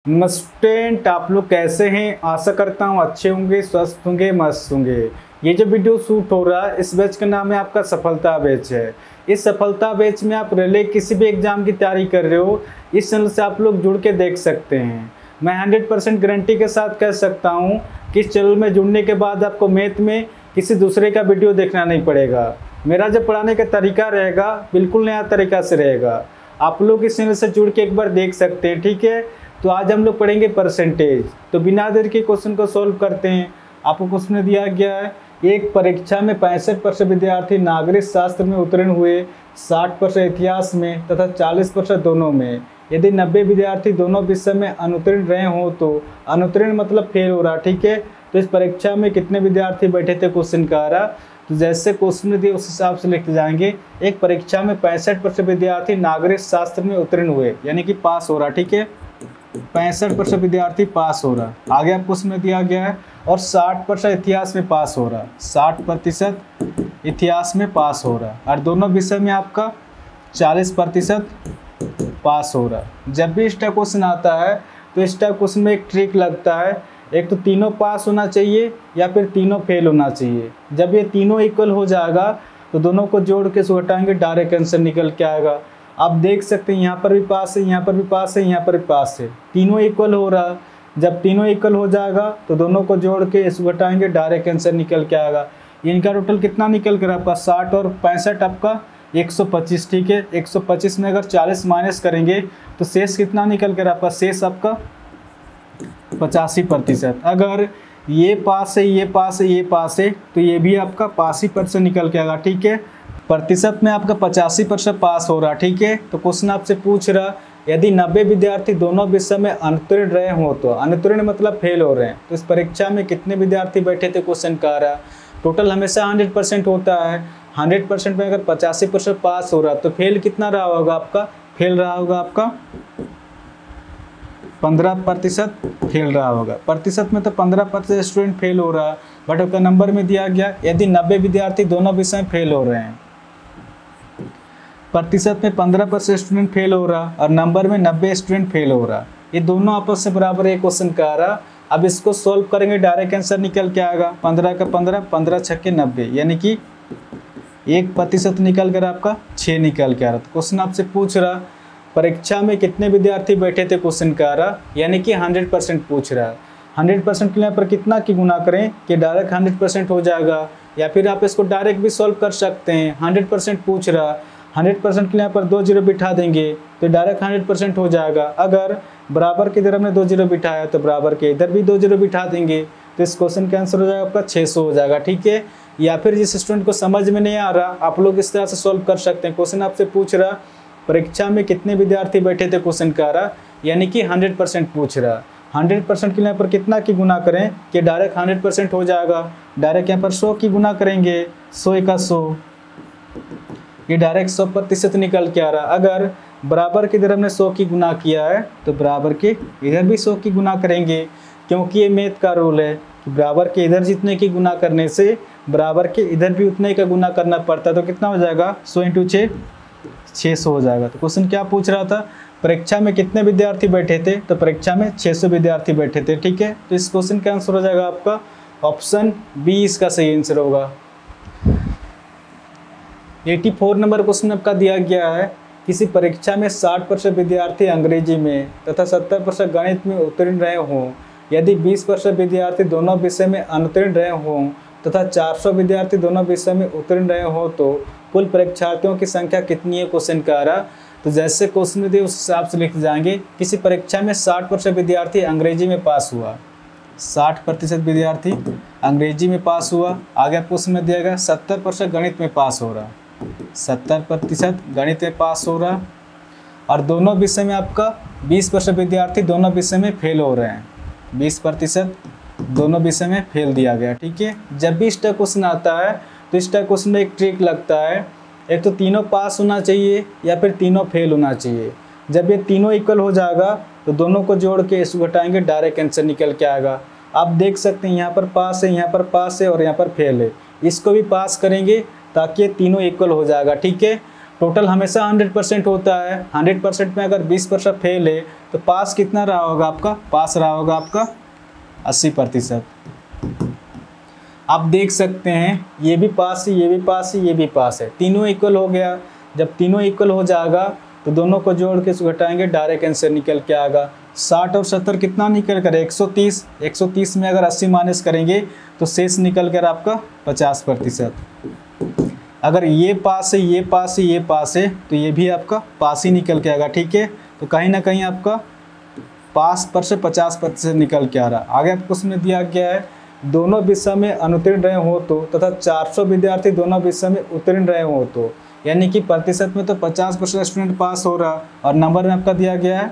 Student, आप लोग कैसे हैं? आशा करता हूँ अच्छे होंगे, स्वस्थ होंगे, मस्त होंगे। ये जो वीडियो शूट हो रहा है इस बैच का नाम है आपका सफलता बैच है। इस सफलता बैच में आप रेलवे किसी भी एग्जाम की तैयारी कर रहे हो, इस चैनल से आप लोग जुड़ के देख सकते हैं। मैं 100% गारंटी के साथ कह सकता हूँ कि इस चैनल में जुड़ने के बाद आपको मैथ में किसी दूसरे का वीडियो देखना नहीं पड़ेगा। मेरा जो पढ़ाने का तरीका रहेगा बिल्कुल नया तरीका से रहेगा। आप लोग इस चैनल से जुड़ के एक बार देख सकते हैं, ठीक है। तो आज हम लोग पढ़ेंगे परसेंटेज। तो बिना देर के क्वेश्चन को सॉल्व करते हैं। आपको क्वेश्चन में दिया गया है, एक परीक्षा में 65% विद्यार्थी नागरिक शास्त्र में उत्तीर्ण हुए, 60% इतिहास में तथा 40% दोनों में। यदि 90 विद्यार्थी दोनों विषय में अनुत्तीर्ण रहे हों तो अनुत्तीर्ण मतलब फेल हो रहा, ठीक है। तो इस परीक्षा में कितने विद्यार्थी बैठे थे क्वेश्चन का आ रहा। तो जैसे क्वेश्चन में दिए उस हिसाब से लिखते जाएंगे। एक परीक्षा में 65% विद्यार्थी नागरिक शास्त्र में उत्तीर्ण हुए, यानी कि पास हो रहा, ठीक है। 65% विद्यार्थी पास हो रहा। आगे आपको उसमें दिया गया है और 60% इतिहास में पास हो रहा, 60% इतिहास में पास हो रहा। और दोनों विषय में आपका 40% पास हो रहा। जब भी इस टाइप क्वेश्चन आता है तो इस टाइप क्वेश्चन में एक ट्रिक लगता है, एक तो तीनों पास होना चाहिए या फिर तीनों फेल होना चाहिए। जब ये तीनों इक्वल हो जाएगा तो दोनों को जोड़ के घटाएंगे, डायरेक्ट आंसर निकल के आएगा। आप देख सकते हैं यहाँ पर भी पास है, यहाँ पर भी पास है, यहाँ पर भी पास है, तीनों इक्वल हो रहा। जब तीनों इक्वल हो जाएगा तो दोनों को जोड़ के इसको घटाएंगे, डायरेक्ट आंसर निकल के आएगा। इनका टोटल कितना निकल कर आपका 60 और 65 आपका 125, ठीक है। 125 में अगर 40 माइनस करेंगे तो शेष कितना निकल कर आपका, शेष आपका 85%। अगर ये पास है, ये पास है, ये पास है तो ये भी आपका 85% निकल के आएगा, ठीक है। प्रतिशत में आपका 85% पास हो रहा, ठीक है। तो क्वेश्चन आपसे पूछ रहा, यदि 90 विद्यार्थी दोनों विषय में अनुत्तीर्ण रहे हों तो अनुत्तीर्ण मतलब फेल हो रहे हैं, तो इस परीक्षा में कितने विद्यार्थी बैठे थे क्वेश्चन का रहा। टोटल हमेशा 100% होता है। 100% में अगर 85% पास हो रहा तो फेल कितना रहा होगा आपका, फेल रहा होगा आपका 15% फेल रहा होगा। प्रतिशत में तो 15% स्टूडेंट फेल हो रहा, बट आपका नंबर में दिया गया यदि 90 विद्यार्थी दोनों विषय में फेल हो रहे हैं। प्रतिशत में 15% स्टूडेंट फेल हो रहा और नंबर में 90 स्टूडेंट फेल हो रहा। ये दोनों आपस से बराबर है क्वेश्चन का आ रहा। अब इसको सॉल्व करेंगे, डायरेक्ट आंसर निकल के आएगा। 15 का 15, 15 छक्के 90, यानी कि 1% निकल कर आपका 6 निकल के आ रहा। तो क्वेश्चन आपसे पूछ रहा, परीक्षा में कितने विद्यार्थी बैठे थे क्वेश्चन का आ रहा, यानी कि 100% पूछ रहा है। 100% के लिए पर कितना की गुना करें कि डायरेक्ट 100% हो जाएगा, या फिर आप इसको डायरेक्ट भी सॉल्व कर सकते हैं। 100% पूछ रहा, 100% के लिए पर 2 जीरो बिठा देंगे तो डायरेक्ट 100% हो जाएगा। अगर बराबर की इधर हमने 2 जीरो बिठाया तो बराबर के इधर भी 2 जीरो बिठा देंगे तो इस क्वेश्चन का आंसर हो जाएगा आपका 600 हो जाएगा, ठीक है। या फिर जिस स्टूडेंट को समझ में नहीं आ रहा आप लोग इस तरह से सॉल्व कर सकते हैं। क्वेश्चन आपसे पूछ रहा, परीक्षा में कितने विद्यार्थी बैठे थे क्वेश्चन का रहा, यानी कि 100% पूछ रहा। 100% के लिए पर कितना की गुना करें कि डायरेक्ट 100% हो जाएगा। डायरेक्ट यहाँ पर 100 की गुना करेंगे, 100 का 100, ये डायरेक्ट 100% निकल के आ रहा। अगर बराबर की इधर हमने 100 की गुना किया है तो बराबर के इधर भी 100 की गुना करेंगे, क्योंकि ये मैथ का रूल है कि बराबर के इधर जितने की गुना करने से बराबर के इधर भी उतने का गुना करना पड़ता है। तो कितना हो जाएगा, 100 × 6, 600 हो जाएगा। तो क्वेश्चन क्या पूछ रहा था, परीक्षा में कितने विद्यार्थी बैठे थे, तो परीक्षा में 600 विद्यार्थी बैठे थे, ठीक है। तो इस क्वेश्चन का आंसर हो जाएगा आपका ऑप्शन बी, इसका सही आंसर होगा। 84 नंबर क्वेश्चन आपका दिया गया है, किसी परीक्षा में 60% विद्यार्थी अंग्रेजी में तथा 70% गणित में उत्तीर्ण रहे हों, यदि 20% विद्यार्थी दोनों विषय में अनुत्तीर्ण रहे हों तथा 400 विद्यार्थी दोनों विषय में उत्तीर्ण रहे हों तो कुल परीक्षार्थियों की संख्या कितनी है क्वेश्चन का आ रहा। तो जैसे क्वेश्चन में दिए उस हिसाब से लिख जाएंगे। किसी परीक्षा में 60% विद्यार्थी अंग्रेजी में पास हुआ, 60% विद्यार्थी अंग्रेजी में पास हुआ। आगे क्वेश्चन में दिया गया 70% गणित में पास हो रहा, 70% गणित में पास हो रहा। और दोनों विषय में आपका 20% विद्यार्थी दोनों विषय में फेल हो रहे हैं, 20% दोनों विषय में फेल दिया गया, ठीक है। जब भी इस टाइप क्वेश्चन आता है तो इस टाइप क्वेश्चन में एक ट्रिक लगता है, एक तो तीनों पास होना चाहिए या फिर तीनों फेल होना चाहिए। जब ये तीनों इक्वल हो जाएगा तो दोनों को जोड़ के इसको घटाएंगे, डायरेक्ट आंसर निकल के आएगा। आप देख सकते हैं यहाँ पर पास है, यहाँ पर पास है और यहाँ पर फेल है, इसको भी पास करेंगे ताकि ये तीनों इक्वल हो जाएगा, ठीक है। टोटल हमेशा 100% होता है। 100% में अगर 20% फेल है तो पास कितना रहा होगा आपका? पास रहा होगा आपका 80%। आप देख सकते हैं ये भी पास है, ये भी पास है, ये भी पास है, तीनों इक्वल हो गया। जब तीनों इक्वल हो जाएगा तो दोनों को जोड़ के घटाएंगे, डायरेक्ट आंसर निकल के आएगा। 60 और 70 कितना निकल कर? 130। 130 में अगर 80 माइनस करेंगे तो शेष निकल कर आपका 50%। अगर ये पास है, ये पास है, ये पास है तो ये भी आपका पास ही निकल के आएगा। ठीक है, तो कहीं ना कहीं आपका पास पर से 50% निकल के आ रहा। आगे आपको उसमें दिया गया है दोनों विषय में अनुत्तीर्ण रहे हो तो तथा 400 विद्यार्थी दोनों विषय में उत्तीर्ण रहे हो तो, यानी कि प्रतिशत में तो 50% स्टूडेंट पास हो रहा और नंबर में आपका दिया गया है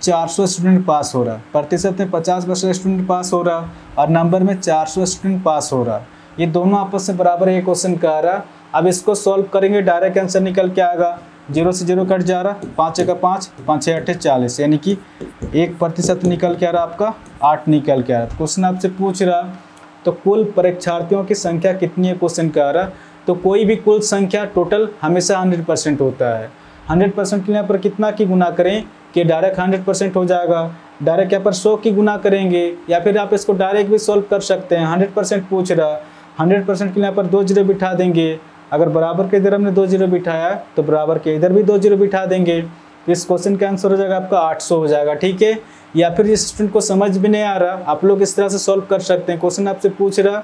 400 स्टूडेंट पास हो रहा। प्रतिशत में 50% स्टूडेंट पास हो रहा और नंबर में 400 स्टूडेंट पास हो रहा। ये दोनों आपस में बराबर एक क्वेश्चन का आ रहा। अब इसको सॉल्व करेंगे, डायरेक्ट आंसर निकल के आएगा। 0 से 0 कट जा रहा, 5 का 5, 5 8 40, यानी कि 1% निकल के आ रहा आपका 8 निकल के आ रहा। क्वेश्चन आपसे पूछ रहा तो कुल परीक्षार्थियों की संख्या कितनी है, क्वेश्चन का आ रहा। तो कोई भी कुल संख्या टोटल हमेशा 100% होता है। 100% के यहाँ पर कितना की गुना करें कि डायरेक्ट 100% हो जाएगा। डायरेक्ट यहाँ पर 100 की गुना करेंगे या फिर आप इसको डायरेक्ट भी सॉल्व कर सकते हैं। 100% पूछ रहा, 100% के यहाँ पर 2 जीरो बिठा देंगे। अगर बराबर के इधर हमने 2 जीरो बिठाया तो बराबर के इधर भी 2 जीरो बिठा देंगे। तो इस क्वेश्चन का आंसर हो जाएगा आपका 800 हो जाएगा। ठीक है, या फिर जिस स्टूडेंट को समझ भी नहीं आ रहा आप लोग इस तरह से सॉल्व कर सकते हैं। क्वेश्चन आपसे पूछ रहा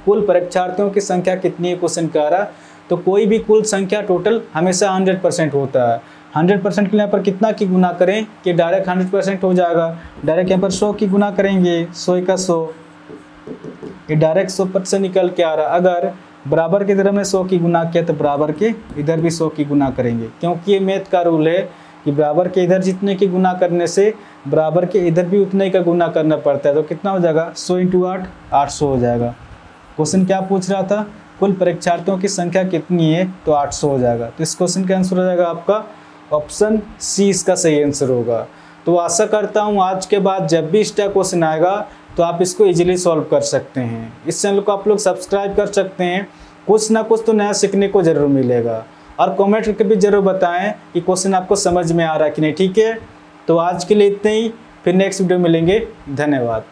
कुल परीक्षार्थियों की संख्या कितनी है, क्वेश्चन का आ रहा। तो कोई भी कुल संख्या टोटल हमेशा 100% होता है। 100% के लिए यहाँ पर कितना की गुना करें कि डायरेक्ट 100% हो जाएगा। डायरेक्ट यहाँ पर 100 की गुना करेंगे, 100 का 100, ये डायरेक्ट 100% निकल के आ रहा। अगर बराबर के इधर हमने 100 की गुना किया तो बराबर के इधर भी 100 की गुना करेंगे, क्योंकि ये मैथ का रूल है कि बराबर के इधर जितने की गुना करने से बराबर के इधर भी उतने का गुना करना पड़ता है। तो कितना हो जाएगा? 100 × 8, 800 हो जाएगा। क्वेश्चन क्या पूछ रहा था? कुल परीक्षार्थियों की संख्या कितनी है, तो 800 हो जाएगा। तो इस क्वेश्चन का आंसर हो जाएगा आपका ऑप्शन सी, इसका सही आंसर होगा। तो आशा करता हूँ आज के बाद जब भी इस टाइप क्वेश्चन आएगा तो आप इसको इजीली सॉल्व कर सकते हैं। इस चैनल को आप लोग सब्सक्राइब कर सकते हैं, कुछ ना कुछ तो नया सीखने को जरूर मिलेगा। और कमेंट करके भी जरूर बताएं कि क्वेश्चन आपको समझ में आ रहा है कि नहीं। ठीक है, तो आज के लिए इतना ही, फिर नेक्स्ट वीडियो मिलेंगे। धन्यवाद।